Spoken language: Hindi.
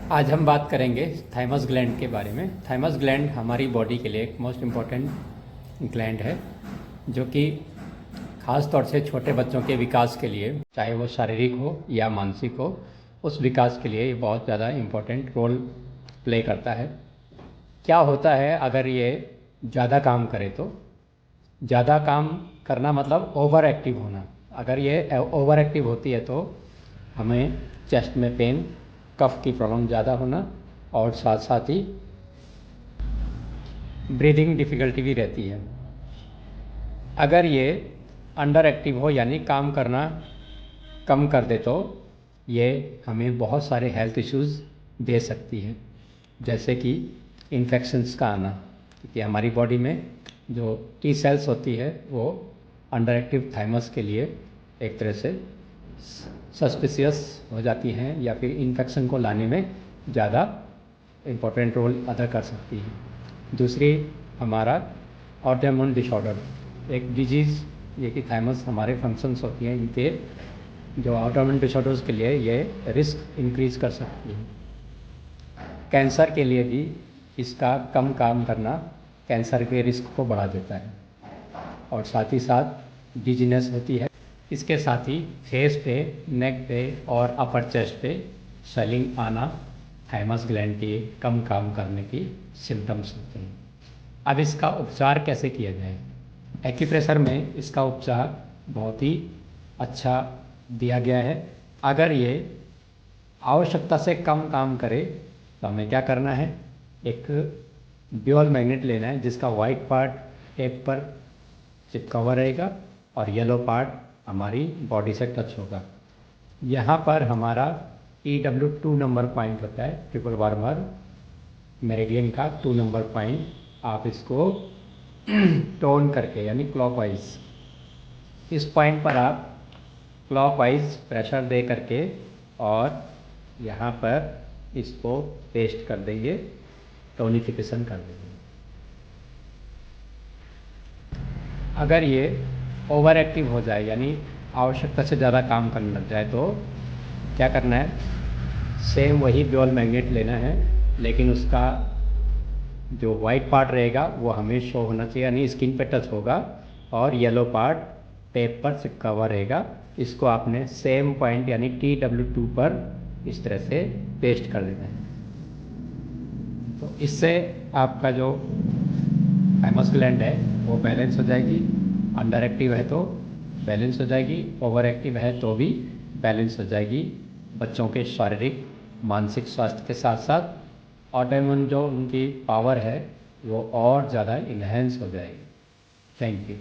आज हम बात करेंगे थाइमस ग्लैंड के बारे में। थाइमस ग्लैंड हमारी बॉडी के लिए एक मोस्ट इम्पॉर्टेंट ग्लैंड है, जो कि ख़ास तौर से छोटे बच्चों के विकास के लिए, चाहे वो शारीरिक हो या मानसिक हो, उस विकास के लिए ये बहुत ज़्यादा इम्पोर्टेंट रोल प्ले करता है। क्या होता है अगर ये ज़्यादा काम करे तो? ज़्यादा काम करना मतलब ओवर एक्टिव होना। अगर ये ओवर एक्टिव होती है तो हमें चेस्ट में पेन, कफ की प्रॉब्लम ज़्यादा होना और साथ साथ ही ब्रीदिंग डिफ़िकल्टी भी रहती है। अगर ये अंडर एक्टिव हो यानी काम करना कम कर दे तो ये हमें बहुत सारे हेल्थ इश्यूज़ दे सकती है, जैसे कि इन्फेक्शंस का आना, क्योंकि हमारी बॉडी में जो टी सेल्स होती है वो अंडर एक्टिव थाइमस के लिए एक तरह से सस्पिशियस हो जाती हैं या फिर इन्फेक्शन को लाने में ज़्यादा इम्पोर्टेंट रोल अदा कर सकती है। दूसरी, हमारा ऑटोइम्यून डिसऑर्डर, एक डिजीज़ ये कि थाइमस हमारे फंक्शंस होती हैं, इनके जो ऑटोइम्यून डिसऑर्डर्स के लिए ये रिस्क इंक्रीज़ कर सकती है। कैंसर के लिए भी इसका कम काम करना कैंसर के रिस्क को बढ़ा देता है और साथ ही साथ डिजीनेस होती है। इसके साथ ही फेस पे, नेक पे और अपर चेस्ट पे स्वेलिंग आना थाइमस ग्लैंड के कम काम करने की सिम्टम्स होते हैं। अब इसका उपचार कैसे किया जाए? एक्यूप्रेशर में इसका उपचार बहुत ही अच्छा दिया गया है। अगर ये आवश्यकता से कम काम करे तो हमें क्या करना है? एक ड्यूल मैग्नेट लेना है जिसका वाइट पार्ट टेप पर चिपका हुआ रहेगा और येलो पार्ट हमारी बॉडी से टच होगा। यहाँ पर हमारा TW2 नंबर पॉइंट होता है, ट्रिपल वार्मर मेरिडियन का 2 नंबर पॉइंट। आप इसको टोन करके यानी क्लॉकवाइज इस पॉइंट पर आप क्लॉकवाइज प्रेशर दे करके और यहाँ पर इसको पेस्ट कर देंगे, टोनिफिकेशन कर देंगे। अगर ये ओवर एक्टिव हो जाए यानी आवश्यकता से ज़्यादा काम करने लग जाए तो क्या करना है? सेम वही ड्यूल मैग्नेट लेना है, लेकिन उसका जो वाइट पार्ट रहेगा वो हमें शो होना चाहिए, यानी स्किन पे टच होगा, और येलो पार्ट टेप पर चिपका हुआ रहेगा। इसको आपने सेम पॉइंट यानी TW2 पर इस तरह से पेस्ट कर देना है। तो इससे आपका जो थाइमस ग्लैंड है वो बैलेंस हो जाएगी। अंडर एक्टिव है तो बैलेंस हो जाएगी, ओवर एक्टिव है तो भी बैलेंस हो जाएगी। बच्चों के शारीरिक मानसिक स्वास्थ्य के साथ साथ ऑटोइम्यून जो उनकी पावर है वो और ज़्यादा इन्हेंस हो जाएगी। Thank you.